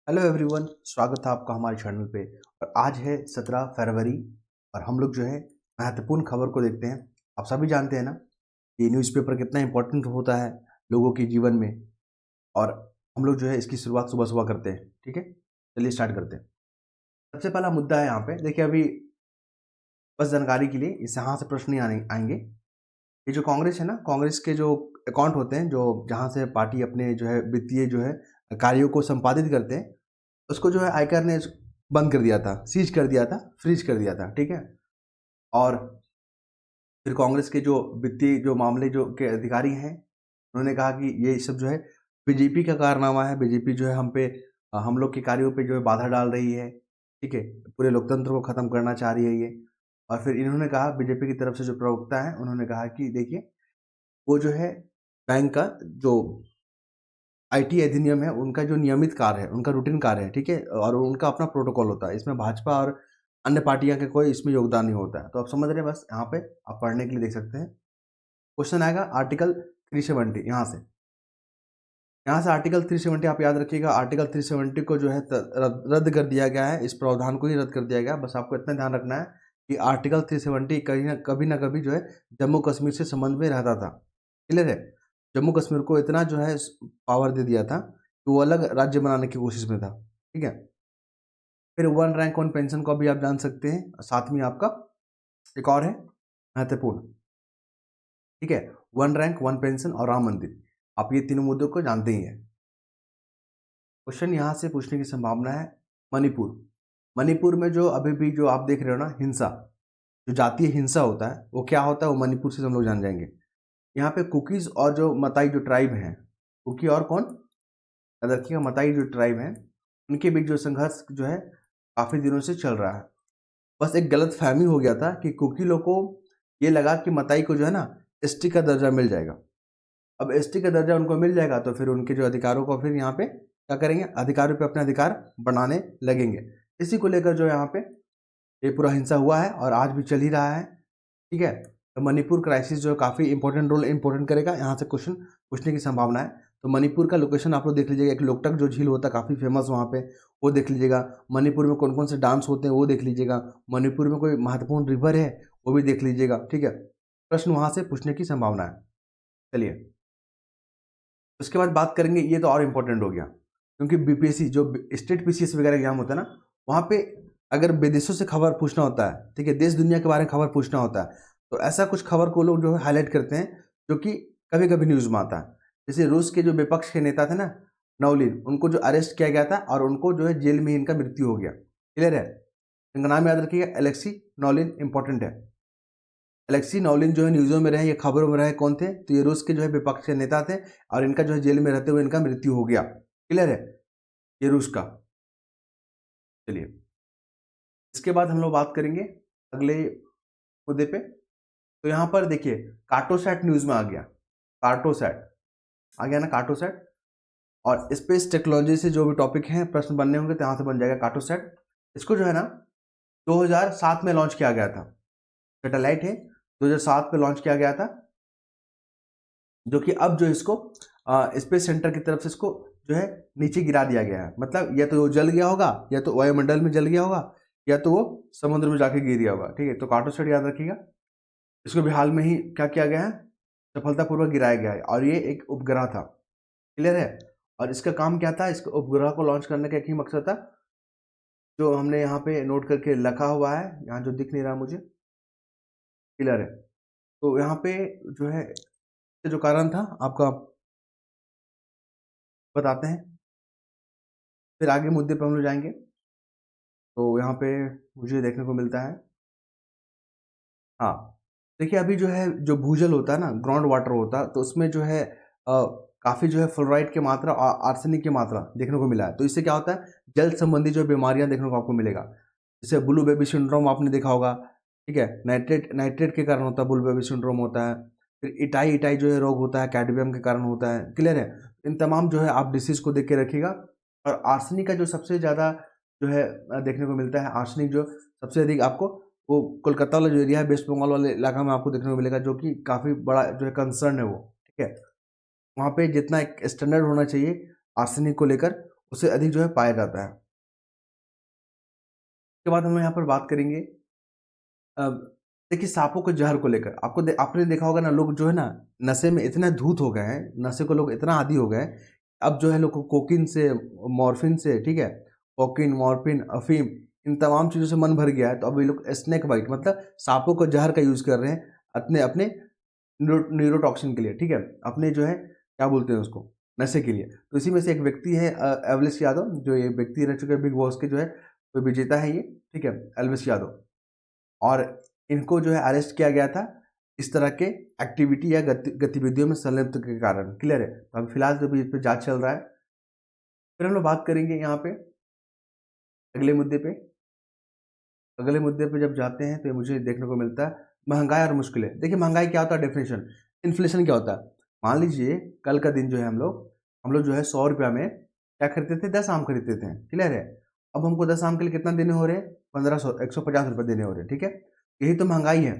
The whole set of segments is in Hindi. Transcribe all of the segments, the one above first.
हेलो एवरीवन, स्वागत है आपका हमारे चैनल पे। और आज है 17 फरवरी और हम लोग जो है महत्वपूर्ण खबर को देखते हैं। आप सभी जानते हैं ना कि न्यूज़पेपर कितना इंपॉर्टेंट होता है लोगों के जीवन में। और हम लोग जो है इसकी शुरुआत सुबह सुबह करते हैं। ठीक है, चलिए स्टार्ट करते हैं। सबसे पहला मुद्दा है यहाँ पे, देखिए अभी बस जानकारी के लिए इस यहाँ से प्रश्न नहीं आएंगे। ये जो कांग्रेस है ना, कांग्रेस के जो अकाउंट होते हैं, जो जहाँ से पार्टी अपने जो है वित्तीय जो है कार्यों को संपादित करते हैं, उसको जो है आयकर ने बंद कर दिया था, सीज कर दिया था, फ्रीज कर दिया था। ठीक है, और फिर कांग्रेस के जो वित्तीय जो मामले जो के अधिकारी हैं, उन्होंने कहा कि ये सब जो है बीजेपी का कारनामा है। बीजेपी जो है हम लोग के कार्यों पे जो है बाधा डाल रही है। ठीक है, पूरे लोकतंत्र को ख़त्म करना चाह रही है ये। और फिर इन्होंने कहा, बीजेपी की तरफ से जो प्रवक्ता हैं, उन्होंने कहा कि देखिए वो जो है बैंक का जो आईटी अधिनियम है, उनका जो नियमित कार्य है, उनका रूटीन कार्य है। ठीक है, और उनका अपना प्रोटोकॉल होता है। इसमें भाजपा और अन्य पार्टियां का कोई इसमें योगदान नहीं होता है। तो आप समझ रहे हैं, बस यहाँ पे आप पढ़ने के लिए देख सकते हैं। क्वेश्चन आएगा आर्टिकल 370, यहाँ से आर्टिकल 370 आप याद रखिएगा। आर्टिकल 370 को जो है रद्द कर दिया गया है। इस प्रावधान को ही रद्द कर दिया गया। बस आपको इतना ध्यान रखना है कि आर्टिकल 370 कभी ना कभी जो है जम्मू कश्मीर से संबंध में रहता था। क्लियर है, जम्मू कश्मीर को इतना जो है पावर दे दिया था कि वो अलग राज्य बनाने की कोशिश में था। ठीक है, फिर वन रैंक वन पेंशन को भी आप जान सकते हैं। साथ में आपका एक और है महत्वपूर्ण। ठीक है, वन रैंक वन पेंशन और राम मंदिर, आप ये तीनों मुद्दों को जानते ही हैं। क्वेश्चन यहाँ से पूछने की संभावना है मणिपुर। मणिपुर में जो अभी भी जो आप देख रहे हो ना, हिंसा, जो जातीय हिंसा होता है, वो क्या होता है, वो मणिपुर से हम लोग जान जाएंगे। यहाँ पे कुकीज और जो मताई जो ट्राइब हैं, कुकी और कौन, याद रखिएगा, मताई जो ट्राइब हैं, उनके बीच जो संघर्ष जो है काफ़ी दिनों से चल रहा है। बस एक गलत फहमी हो गया था कि कुकी लोग को ये लगा कि मताई को जो है ना एसटी का दर्जा मिल जाएगा। अब एसटी का दर्जा उनको मिल जाएगा तो फिर उनके जो अधिकारों को फिर यहाँ पे क्या करेंगे, अधिकारों पे अपने अधिकार बनाने लगेंगे। इसी को लेकर जो यहाँ पे ये पूरा हिंसा हुआ है और आज भी चल ही रहा है। ठीक है, तो मणिपुर क्राइसिस जो काफ़ी इंपॉर्टेंट रोल इंपॉर्टेंट करेगा, यहाँ से क्वेश्चन पूछने की संभावना है। तो मणिपुर का लोकेशन आप लोग देख लीजिएगा। एक लोकटक जो झील होता है काफ़ी फेमस वहाँ पे, वो देख लीजिएगा। मणिपुर में कौन कौन से डांस होते हैं वो देख लीजिएगा। मणिपुर में कोई महत्वपूर्ण रिवर है वो भी देख लीजिएगा। ठीक है, प्रश्न वहाँ से पूछने की संभावना है। चलिए उसके बाद बात करेंगे, ये तो और इम्पोर्टेंट हो गया क्योंकि बीपीएससी जो स्टेट पीसीएस वगैरह एग्जाम होता है ना, वहाँ पे अगर विदेशों से खबर पूछना होता है, ठीक है, देश दुनिया के बारे में खबर पूछना होता है, तो ऐसा कुछ खबर को लोग जो है हाईलाइट करते हैं जो कि कभी कभी न्यूज़ में आता है। जैसे रूस के जो विपक्ष के नेता थे ना, नवलिन, उनको जो अरेस्ट किया गया था और उनको जो है जेल में ही इनका मृत्यु हो गया। क्लियर है, इनका नाम याद रखिएगा, एलेक्सी नवलिन, इंपॉर्टेंट है। अलेक्सी नवलिन जो है न्यूज़ों में रहे, ये खबरों में रहे, कौन थे, तो ये रूस के जो है विपक्ष के नेता थे और इनका जो है जेल में रहते हुए इनका मृत्यु हो गया। क्लियर है, ये रूस का। चलिए इसके बाद हम लोग बात करेंगे अगले मुद्दे पे। तो यहाँ पर देखिए कार्टोसैट न्यूज़ में आ गया। कार्टोसैट आ गया ना, कार्टोसैट। और स्पेस टेक्नोलॉजी से जो भी टॉपिक हैं, प्रश्न बनने होंगे तो यहाँ से बन जाएगा कार्टोसैट। इसको जो है ना 2007 में लॉन्च किया गया था। सैटेलाइट है, 2007 में लॉन्च किया गया था, जो कि अब जो इसको स्पेस सेंटर की तरफ से इसको जो है नीचे गिरा दिया गया है। मतलब या तो वो जल गया होगा, या तो वायुमंडल में जल गया होगा, या तो वो समुद्र में जाके गिर गया होगा। ठीक है, तो कार्टोसैट याद रखिएगा। इसको भी हाल में ही क्या किया गया है, सफलतापूर्वक गिराया गया है और ये एक उपग्रह था। क्लियर है, और इसका काम क्या था, इसको उपग्रह को लॉन्च करने का एक ही मकसद था, जो हमने यहाँ पे नोट करके लिखा हुआ है, यहाँ जो दिख नहीं रहा मुझे। क्लियर है, तो यहाँ पे जो है जो कारण था आपका बताते हैं, फिर आगे मुद्दे पर हम लोग जाएंगे। तो यहाँ पे मुझे देखने को मिलता है, हाँ देखिए अभी जो है जो भूजल होता है ना, ग्राउंड वाटर होता है, तो उसमें जो है काफ़ी जो है फ्लोराइड की मात्रा और आर्सेनिक की मात्रा देखने को मिला है। तो इससे क्या होता है, जल संबंधी जो बीमारियां देखने को आपको मिलेगा। जैसे ब्लू बेबी सिंड्रोम आपने देखा होगा। ठीक है, नाइट्रेट नाइट्रेट के कारण होता है, ब्लू बेबी सिंड्रोम होता है। फिर इटाई इटाई जो है रोग होता है, कैडमियम के कारण होता है। क्लियर है, इन तमाम जो है आप डिसीज को देख के रखिएगा। और आर्सेनिक का जो सबसे ज़्यादा जो है देखने को मिलता है, आर्सेनिक जो सबसे अधिक आपको वो कोलकाता वाला जो एरिया है, वेस्ट बंगाल वाले इलाका में आपको देखने को मिलेगा, जो कि काफ़ी बड़ा जो है कंसर्न है वो। ठीक है, वहाँ पे जितना एक स्टैंडर्ड होना चाहिए आर्सेनिक को लेकर, उससे अधिक जो है पाया जाता है। उसके बाद हम यहाँ पर बात करेंगे देखिए सांपों के जहर को लेकर। आपने देखा होगा ना, लोग जो है ना नशे में इतना धूत हो गए हैं, नशे को लोग इतना आदी हो गए हैं, अब जो है लोग को कोकीन से, मॉर्फिन से, ठीक है, कोकीन, मॉर्फिन, अफीम, इन तमाम चीज़ों से मन भर गया है। तो अब ये लोग स्नेक बाइट मतलब सांपों को जहर का यूज़ कर रहे हैं अपने अपने न्यूरोटॉक्सिन के लिए, ठीक है, अपने जो है क्या बोलते हैं उसको, नशे के लिए। तो इसी में से एक व्यक्ति है एवलिस यादव, जो ये व्यक्ति रह चुके हैं बिग बॉस के जो है कोई विजेता है ये, ठीक है, एल्विस यादव। और इनको जो है अरेस्ट किया गया था इस तरह के एक्टिविटी या गतिविधियों में संलिप्त के कारण। क्लियर है? तो अभी फिलहाल तो इस पर जांच चल रहा है। फिर हम लोग बात करेंगे यहाँ पे अगले मुद्दे पे। अगले मुद्दे पे जब जाते हैं तो ये मुझे देखने को मिलता है महंगाई और मुश्किलें। देखिए महंगाई क्या होता है, डेफिनेशन। इन्फ्लेशन क्या होता है? मान लीजिए कल का दिन जो है हम लोग जो है 100 रुपया में क्या खरीदते थे, 10 आम खरीदते थे। क्लियर है? अब हमको 10 आम के लिए कितना देने हो रहे हैं? 1500, 150 रुपये देने हो रहे हैं। ठीक है, यही तो महंगाई है।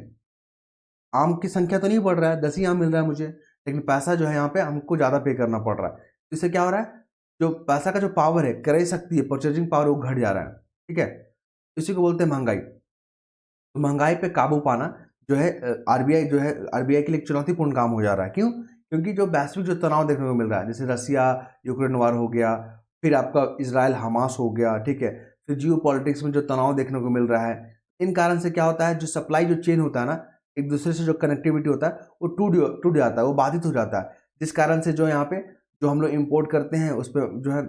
आम की संख्या तो नहीं बढ़ रहा है, 10 ही आम मिल रहा है मुझे, लेकिन पैसा जो है यहाँ पे हमको ज़्यादा पे करना पड़ रहा है। तो इससे क्या हो रहा है, जो पैसा का जो पावर है, क्रय शक्ति है, परचेजिंग पावर, वो घट जा रहा है। ठीक है, इसी को बोलते हैं महंगाई। तो महंगाई पे काबू पाना जो है आरबीआई जो है, आरबीआई के लिए एक चुनौतीपूर्ण काम हो जा रहा है। क्यों? क्योंकि जो वैश्विक जो तनाव देखने को मिल रहा है, जैसे रसिया यूक्रेन वार हो गया, फिर आपका इसराइल हमास हो गया, ठीक है, फिर जियो पॉलिटिक्स में जो तनाव देखने को मिल रहा है, इन कारण से क्या होता है, जो सप्लाई जो चेन होता है ना, एक दूसरे से जो कनेक्टिविटी होता है वो टूट जाता है, वो बाधित हो जाता है, जिस कारण से जो यहाँ पे जो हम लोग इम्पोर्ट करते हैं उस पर जो है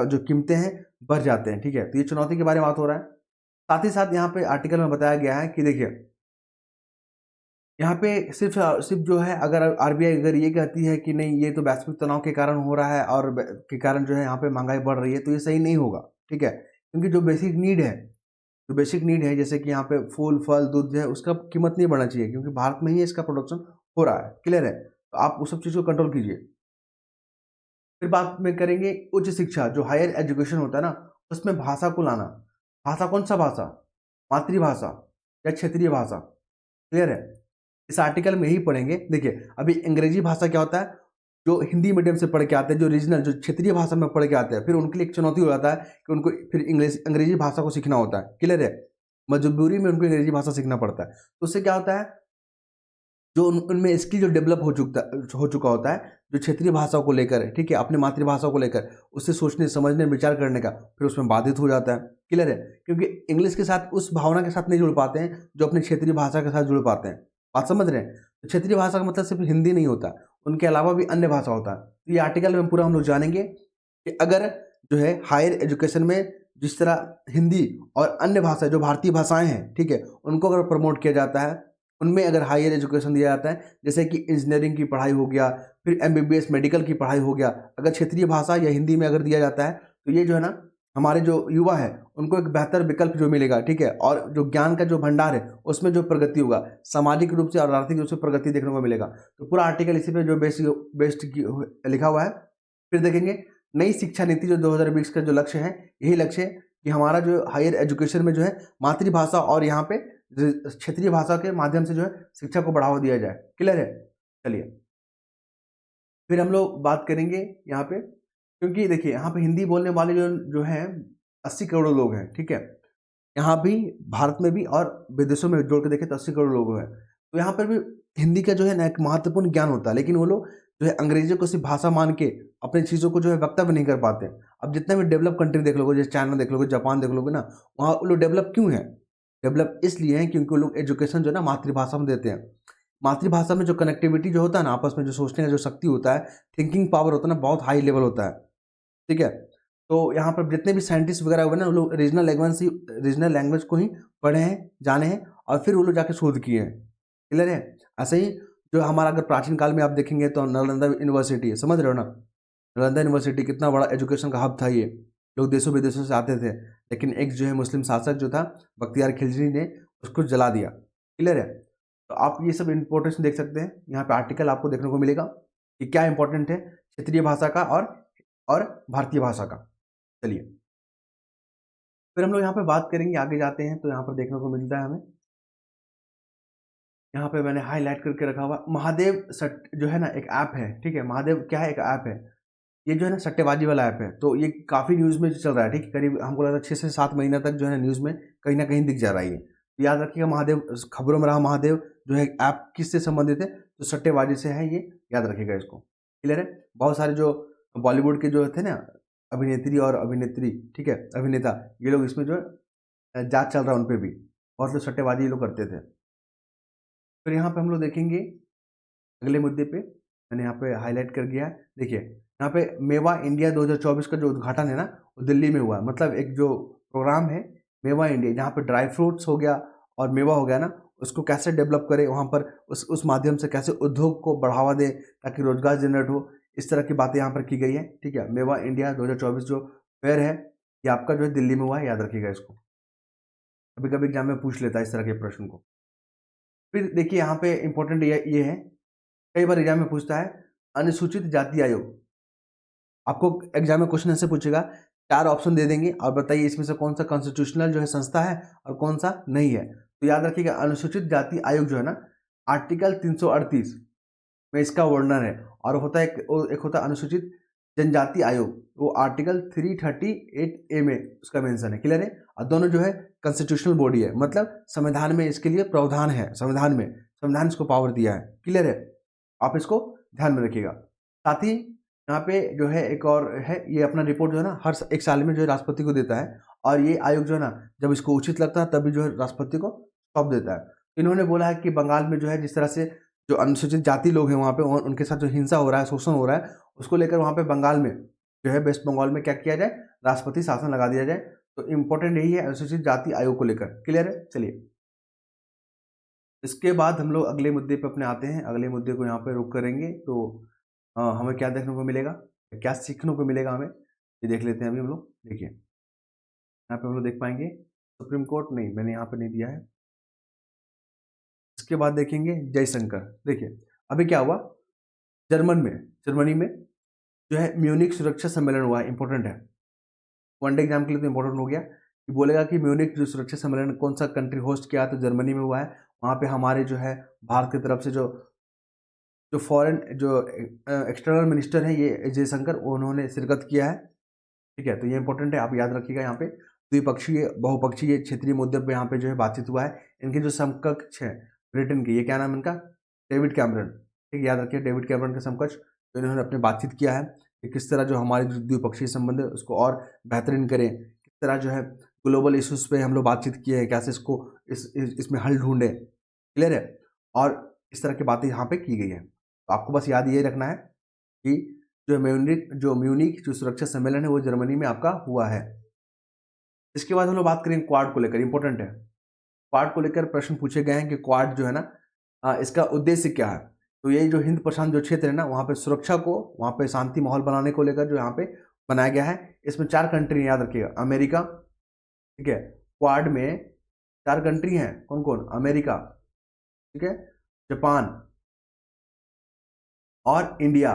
जो कीमतें हैं बढ़ जाते हैं। ठीक है, तो ये चुनौती के बारे में बात हो रहा है। साथ ही साथ यहाँ पे आर्टिकल में बताया गया है कि देखिए यहाँ पे सिर्फ सिर्फ जो है, अगर आरबीआई अगर ये कहती है कि नहीं ये तो वैश्विक तनाव के कारण हो रहा है और के कारण जो है यहाँ पे महंगाई बढ़ रही है, तो ये सही नहीं होगा। ठीक है, क्योंकि जो बेसिक नीड है, जो बेसिक नीड है जैसे कि यहाँ पे फूल फल दूध है, उसका कीमत नहीं बढ़ना चाहिए, क्योंकि भारत में ही इसका प्रोडक्शन हो रहा है। क्लियर है? तो आप उस सब चीज़ को कंट्रोल कीजिए। फिर बात में करेंगे उच्च शिक्षा, जो हायर एजुकेशन होता है ना, उसमें भाषा को लाना। भाषा कौन सा भाषा? मातृभाषा या क्षेत्रीय भाषा। क्लियर है? इस आर्टिकल में यही पढ़ेंगे। देखिए अभी अंग्रेजी भाषा क्या होता है, जो हिंदी मीडियम से पढ़ के आते हैं, जो रीजनल जो क्षेत्रीय भाषा में पढ़ के आते हैं, फिर उनके लिए एक चुनौती हो जाता है कि उनको फिर इंग्लिश अंग्रेजी भाषा को सीखना होता है। क्लियर है? मजबूरी में उनको अंग्रेजी भाषा सीखना पड़ता है। तो उससे क्या होता है, जो उनमें स्किल जो डेवलप हो चुका होता है, जो क्षेत्रीय भाषा को लेकर, ठीक है, अपनी मातृभाषा को लेकर, उससे सोचने समझने विचार करने का, फिर उसमें बाधित हो जाता है। क्लियर है? क्योंकि इंग्लिश के साथ उस भावना के साथ नहीं जुड़ पाते हैं जो अपनी क्षेत्रीय भाषा के साथ जुड़ पाते हैं। बात समझ रहे हैं? तो क्षेत्रीय भाषा का मतलब सिर्फ हिंदी नहीं होता, उनके अलावा भी अन्य भाषा होता है। तो ये आर्टिकल में पूरा हम लोग जानेंगे कि अगर जो है हायर एजुकेशन में जिस तरह हिंदी और अन्य भाषा जो भारतीय भाषाएं हैं, ठीक है, उनको अगर प्रमोट किया जाता है, उनमें अगर हायर एजुकेशन दिया जाता है, जैसे कि इंजीनियरिंग की पढ़ाई हो गया, फिर एमबीबीएस मेडिकल की पढ़ाई हो गया, अगर क्षेत्रीय भाषा या हिंदी में अगर दिया जाता है, तो ये जो है ना हमारे जो युवा है उनको एक बेहतर विकल्प जो मिलेगा। ठीक है, और जो ज्ञान का जो भंडार है उसमें जो प्रगति होगा, सामाजिक रूप से और आर्थिक रूप से प्रगति देखने को मिलेगा। तो पूरा आर्टिकल इसी पे जो बेस्ट लिखा हुआ है। फिर देखेंगे नई शिक्षा नीति जो 2020 का जो लक्ष्य है, यही लक्ष्य है कि हमारा जो हायर एजुकेशन में जो है मातृभाषा और यहाँ पे क्षेत्रीय भाषा के माध्यम से जो है शिक्षा को बढ़ावा दिया जाए। क्लियर है? चलिए फिर हम लोग बात करेंगे यहाँ पे, क्योंकि देखिए यहाँ पे हिंदी बोलने वाले जो जो हैं 80 करोड़ लोग हैं। ठीक है, यहाँ भी भारत में भी और विदेशों में जोड़ के देखें तो 80 करोड़ लोग हैं। तो यहाँ पर भी हिंदी का जो है ना एक महत्वपूर्ण ज्ञान होता है, लेकिन वो लोग जो है अंग्रेजी को सिर्फ भाषा मान के अपनी चीज़ों को जो है वक्तव्य नहीं कर पाते। अब जितने भी डेवलप कंट्री देख लोगे, जैसे चाइना देख लोगे, जापान देख लोगे ना, वहाँ वो लोग डेवलप क्यों है? डेवलप इसलिए है क्योंकि वो लोग एजुकेशन जो है ना मातृभाषा में देते हैं। मातृभाषा में जो कनेक्टिविटी जो होता है ना, आपस में जो सोचने का जो शक्ति होता है, थिंकिंग पावर होता है ना, बहुत हाई लेवल होता है। ठीक है, तो यहाँ पर जितने भी साइंटिस्ट वगैरह हुए ना, वो लोग रीजनल लैंग्वेज को ही पढ़े हैं, जाने हैं, और फिर वो लोग जाके शोध किए हैं। क्लियर है? ऐसे ही जो हमारा अगर प्राचीन काल में आप देखेंगे तो नालंदा यूनिवर्सिटी है, समझ रहे हो ना, नालंदा यूनिवर्सिटी कितना बड़ा एजुकेशन का हब था। ये लोग देशों विदेशों से आते थे, लेकिन एक जो है मुस्लिम शासक जो था बख्तियार खिलजी ने उसको जला दिया। क्लियर है? तो आप ये सब इंपॉर्टेंस देख सकते हैं, यहाँ पे आर्टिकल आपको देखने को मिलेगा कि क्या इंपॉर्टेंट है क्षेत्रीय भाषा का और भारतीय भाषा का। चलिए फिर हम लोग यहाँ पे बात करेंगे, आगे जाते हैं तो यहाँ पर देखने को मिलता है हमें, यहाँ पे मैंने हाईलाइट करके रखा हुआ महादेव सट जो है ना एक ऐप है। ठीक है, महादेव क्या है, एक ऐप है। ये जो है ना सट्टेबाजी वाला ऐप है, तो ये काफ़ी न्यूज़ में चल रहा है, ठीक है। करीब हमको लग रहा है 6 से 7 महीना तक जो है न्यूज़ में कहीं न कहीं दिख जा रहा है ये। तो याद रखिएगा, महादेव खबरों में रहा महादेव जो है ऐप किससे संबंधित है, तो सट्टेबाजी से है ये, याद रखिएगा इसको। क्लियर है? बहुत सारे जो बॉलीवुड के जो थे ना अभिनेत्री और अभिनेत्री, ठीक है, अभिनेता, ये लोग इसमें जो है जाँच चल रहा है उन पे भी। बहुत लोग सट्टेबाजी ये लोग करते थे। फिर यहाँ पे हम लोग देखेंगे अगले मुद्दे पे, मैंने यहाँ पे हाईलाइट कर दिया है। देखिए यहाँ पे मेवा इंडिया 2024 का जो उद्घाटन है ना, वो दिल्ली में हुआ है। मतलब एक जो प्रोग्राम है मेवा इंडिया, जहाँ पे ड्राई फ्रूट्स हो गया और मेवा हो गया ना, उसको कैसे डेवलप करें, वहाँ पर उस माध्यम से कैसे उद्योग को बढ़ावा दें ताकि रोजगार जनरेट हो, इस तरह की बातें यहाँ पर की गई है, ठीक है। मेवा इंडिया 2024 जो फेयर है, ये आपका जो है दिल्ली में हुआ है, याद रखिएगा इसको। कभी कभी एग्जाम में पूछ लेता है इस तरह के प्रश्न को। फिर देखिए यहाँ पे इंपॉर्टेंट ये है, कई बार एग्जाम में पूछता है अनुसूचित जाति आयोग। आपको एग्जाम में क्वेश्चन ऐसे पूछेगा, 4 ऑप्शन दे देंगे और बताइए इसमें से कौन सा कॉन्स्टिट्यूशनल जो है संस्था है और कौन सा नहीं है। तो याद रखिएगा अनुसूचित जाति आयोग जो है ना, आर्टिकल 338 में इसका वर्णन है। और होता है एक होता है अनुसूचित जनजाति आयोग, वो आर्टिकल 338A में उसका मेंशन है। क्लियर है? और दोनों जो है कॉन्स्टिट्यूशनल बॉडी है, मतलब संविधान में इसके लिए प्रावधान है, संविधान इसको पावर दिया है। क्लियर है? आप इसको ध्यान में रखिएगा। साथ ही यहाँ पे जो है एक और है, ये अपना रिपोर्ट जो है ना हर एक साल में जो है राष्ट्रपति को देता है, और ये आयोग जो है ना जब इसको उचित लगता है तभी जो है राष्ट्रपति को सौंप देता है। इन्होंने बोला है कि बंगाल में जो है जिस तरह से जो अनुसूचित जाति लोग हैं वहाँ पे उनके साथ जो हिंसा हो रहा है, शोषण हो रहा है, उसको लेकर वहाँ पे बंगाल में जो है वेस्ट बंगाल में क्या किया जाए, राष्ट्रपति शासन लगा दिया जाए। तो इम्पोर्टेंट यही है अनुसूचित जाति आयोग को लेकर। क्लियर है? चलिए इसके बाद हम लोग अगले मुद्दे पे अपने आते हैं। अगले मुद्दे को यहाँ पे रुक करेंगे तो हमें क्या देखने को मिलेगा, क्या सीखने को मिलेगा हमें, ये देख लेते हैं अभी हम लोग। देखिए यहाँ पे हम लोग देख पाएंगे सुप्रीम कोर्ट, नहीं मैंने यहाँ पे नहीं दिया है। इसके बाद देखेंगे जयशंकर। देखिए अभी क्या हुआ, जर्मनी में जो है म्यूनिक सुरक्षा सम्मेलन हुआ है, इंपॉर्टेंट है। वनडे एग्जाम के लिए तो इंपॉर्टेंट हो गया कि बोलेगा कि म्यूनिक जो सुरक्षा सम्मेलन कौन सा कंट्री होस्ट किया, तो जर्मनी में हुआ है। वहाँ पे हमारे जो है भारत की तरफ से जो फॉरेन जो एक्सटर्नल मिनिस्टर है ये जयशंकर, उन्होंने शिरकत किया है। ठीक है, तो ये इंपॉर्टेंट है, आप याद रखिएगा। यहाँ पे द्विपक्षीय बहुपक्षीय क्षेत्रीय मुद्दे पे यहाँ पे जो है बातचीत हुआ है। इनके जो समकक्ष है ब्रिटेन के, ये क्या नाम है इनका, डेविड कैमरन। ठीक है, याद रखिए डेविड कैमरन के समकक्ष, तो इन्होंने अपने बातचीत किया है कि किस तरह जो हमारे जो द्विपक्षीय संबंध है उसको और बेहतरीन करें, किस तरह जो है ग्लोबल इशूज़ पे हम लोग बातचीत किए हैं, कैसे इसको इसमें हल ढूंढें। क्लियर है? और इस तरह की बातें यहाँ पे की गई है। तो आपको बस याद ये रखना है कि जो म्यूनिक जो सुरक्षा सम्मेलन है वो जर्मनी में आपका हुआ है। इसके बाद हम लोग बात करेंगे क्वाड को लेकर, इंपॉर्टेंट है। क्वाड को लेकर प्रश्न पूछे गए हैं कि क्वाड जो है ना इसका उद्देश्य क्या है। तो ये जो हिंद प्रशांत जो क्षेत्र है ना, वहाँ पे सुरक्षा को, वहाँ पे शांति माहौल बनाने को लेकर जो यहाँ पे बनाया गया है। इसमें 4 कंट्री याद रखिएगा, अमेरिका, ठीक है, क्वाड में 4 कंट्री हैं, कौन कौन, अमेरिका, ठीक है, जापान और इंडिया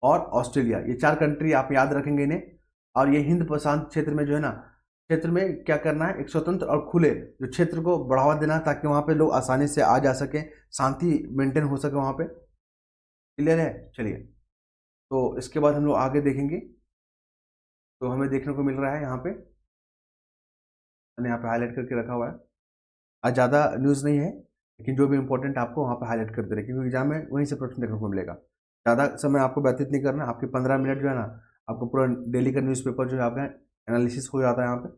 और ऑस्ट्रेलिया, ये 4 कंट्री आप याद रखेंगे इन्हें। और ये हिंद प्रशांत क्षेत्र में जो है ना, क्षेत्र में क्या करना है, एक स्वतंत्र और खुले जो क्षेत्र को बढ़ावा देना है ताकि वहाँ पे लोग आसानी से आ जा सके, शांति मेंटेन हो सके वहाँ पे। क्लियर है? चलिए तो इसके बाद हम लोग आगे देखेंगे। तो हमें देखने को मिल रहा है यहाँ पे, मैंने यहाँ पे हाईलाइट करके रखा हुआ है। आज ज़्यादा न्यूज़ नहीं है, लेकिन जो भी इंपॉर्टेंट आपको वहाँ पे हाईलाइट करते रहे, क्योंकि एग्जाम में वहीं से प्रश्न देखने को मिलेगा। ज़्यादा समय आपको व्यतीत नहीं करना, आपके 15 मिनट जो है ना, आपको पूरा डेली का न्यूज़पेपर जो है आपका एनालिसिस हो जाता है यहाँ पे।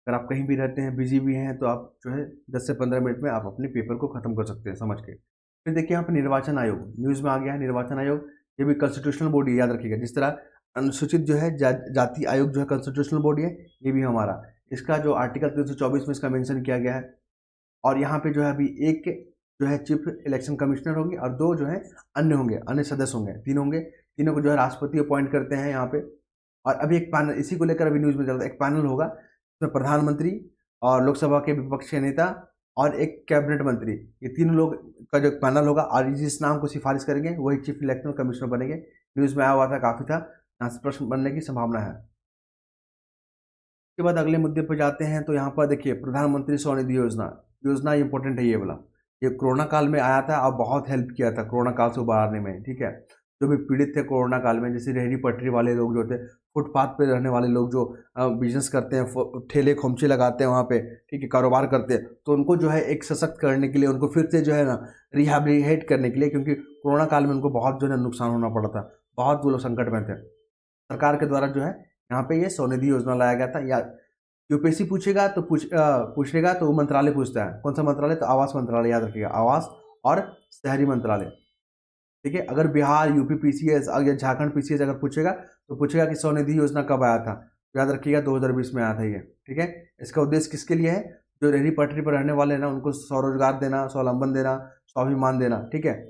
अगर आप कहीं भी रहते हैं, बिजी भी हैं, तो आप जो है 10 से 15 मिनट में आप अपने पेपर को खत्म कर सकते हैं समझ के। फिर देखिए यहाँ पे निर्वाचन आयोग न्यूज़ में आ गया है। निर्वाचन आयोग ये भी कॉन्स्टिट्यूशनल बॉडी, याद रखिएगा। जिस तरह अनुसूचित जो है जाति आयोग जो है कॉन्स्टिट्यूशनल बॉडी है, ये भी हमारा, इसका जो आर्टिकल 324 में इसका मेंशन किया गया है। और यहाँ पे जो है अभी एक जो है चीफ इलेक्शन कमिश्नर होंगे और 2 जो है अन्य होंगे, अन्य सदस्य होंगे, 3 होंगे। तीनों को जो है राष्ट्रपति अपॉइंट करते हैं यहाँ पे। और अभी एक पैनल, इसी को लेकर अभी न्यूज़ में चल रहा है, एक पैनल होगा इसमें प्रधानमंत्री और लोकसभा के विपक्षी नेता और एक कैबिनेट मंत्री, ये 3 लोग का जो पैनल होगा, और जिस नाम को सिफारिश करेंगे वही चीफ इलेक्शन कमिश्नर बनेंगे। न्यूज़ में आया हुआ था, काफ़ी था, यहाँ से प्रश्न बनने की संभावना है। उसके बाद अगले मुद्दे पर जाते हैं। तो यहाँ पर देखिए प्रधानमंत्री स्वनिधि योजना इंपॉर्टेंट है ये वाला। ये कोरोना काल में आया था और बहुत हेल्प किया था कोरोना काल से उबारने में, ठीक है। जो भी पीड़ित थे कोरोना काल में, जैसे रेहड़ी पटरी वाले लोग जो थे, फुटपाथ पे रहने वाले लोग जो बिजनेस करते हैं, ठेले खोमचे लगाते हैं वहाँ पे, ठीक है, कारोबार करते हैं, तो उनको जो है एक सशक्त करने के लिए, उनको फिर से जो है ना रिहैबिलिटेट करने के लिए, क्योंकि कोरोना काल में उनको बहुत जो है नुकसान होना पड़ा था, बहुत वो लोग संकट में थे। सरकार के द्वारा जो है यहाँ पे ये स्वनिधि योजना लाया गया था। या यूपीएससी पूछेगा तो पूछेगा तो वो मंत्रालय पूछता है, कौन सा मंत्रालय, तो आवास मंत्रालय, याद रखिएगा, आवास और शहरी मंत्रालय, ठीक है। अगर बिहार, यूपी पीसीएस या झारखंड पीसीएस अगर पूछेगा तो पूछेगा कि स्वनिधि योजना कब आया था, तो याद रखिएगा 2020 में आया था ये, ठीक है। इसका उद्देश्य किसके लिए है, जो रेहड़ी पटरी पर रहने वाले हैं ना, उनको स्वरोजगार देना, स्वावलंबन देना, स्वाभिमान देना, ठीक है।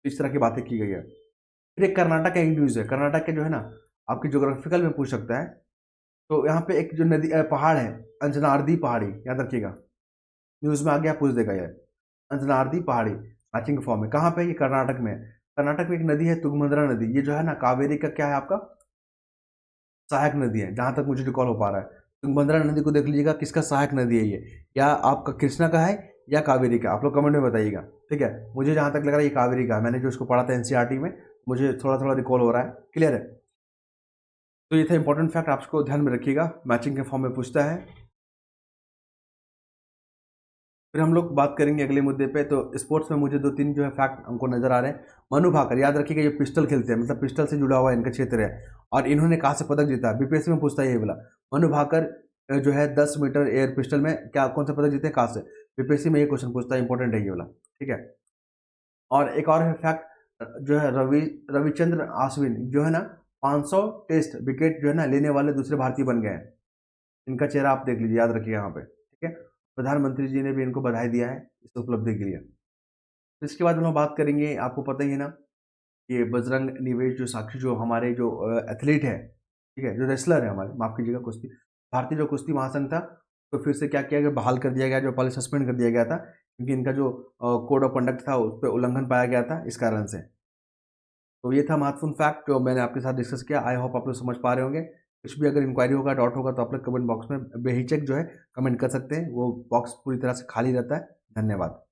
इस तरह की बातें की गई है। फिर एक कर्नाटक का एक न्यूज़ है, कर्नाटक के जो है ना आपकी ज्योग्राफिकल में पूछ सकता है। तो यहाँ पे एक जो नदी पहाड़ है, अंजनार्दी पहाड़ी, याद रखिएगा, न्यूज़ में आ गया, पूछ देगा ये, अंजनार्दी पहाड़ी मैचिंग फॉर्म में कहाँ पे है, ये कर्नाटक में है। कर्नाटक में एक नदी है तुंगभद्रा नदी, ये जो है ना कावेरी का क्या है, आपका सहायक नदी है, जहाँ तक मुझे रिकॉल हो पा रहा है। तुंगभद्रा नदी को देख लीजिएगा, किसका सहायक नदी है ये, या आपका कृष्णा का है या कावेरी का, आप लोग कमेंट में बताइएगा, ठीक है। मुझे जहाँ तक लग रहा है ये कावेरी का, मैंने जो इसको पढ़ा था एनसीईआरटी में, मुझे थोड़ा थोड़ा रिकॉल हो रहा है, क्लियर है। तो ये था इंपॉर्टेंट फैक्ट, आपको ध्यान में रखिएगा, मैचिंग के फॉर्म में पूछता है। फिर हम लोग बात करेंगे अगले मुद्दे पे। तो स्पोर्ट्स में मुझे 2-3 जो है फैक्ट हमको नजर आ रहे हैं। मनु भाकर, याद रखिएगा, ये पिस्टल खेलते हैं, मतलब पिस्टल से जुड़ा हुआ इनका क्षेत्र है, और इन्होंने कहाँ से पदक जीता, बीपीएससी में पूछता है ये वाला। मनु भाकर जो है 10 मीटर एयर पिस्टल में क्या कौन सा पदक जीते हैं, कहाँ से, बीपीएससी में ये क्वेश्चन पूछता है, इंपॉर्टेंट है ये वाला, ठीक है। और एक और है फैक्ट जो है, रविचंद्र आश्विन जो है ना 500 टेस्ट विकेट जो है ना लेने वाले दूसरे भारतीय बन गए हैं। इनका चेहरा आप देख लीजिए, याद रखिएगा यहाँ पे, ठीक है। प्रधानमंत्री जी ने भी इनको बधाई दिया है इस उपलब्धि के लिए। तो इसके बाद हम लोग बात करेंगे, आपको पता ही है ना, ये बजरंग निवेश जो साक्षी, जो हमारे जो एथलीट है, ठीक है, जो रेसलर है हमारे, माफ़ कीजिएगा, कुश्ती, भारतीय जो कुश्ती महासंघ था, तो फिर से क्या किया गया, बहाल कर दिया गया, जो पहले सस्पेंड कर दिया गया था, क्योंकि इनका जो कोड ऑफ कंडक्ट था उस पर उल्लंघन पाया गया था, इस कारण से। तो ये था महत्वपूर्ण फैक्ट जो मैंने आपके साथ डिस्कस किया। आई होप आप लोग समझ पा रहे होंगे। कुछ भी अगर इंक्वायरी होगा, डाउट होगा, तो आप लोग कमेंट बॉक्स में बेहिचक जो है कमेंट कर सकते हैं, वो बॉक्स पूरी तरह से खाली रहता है। धन्यवाद।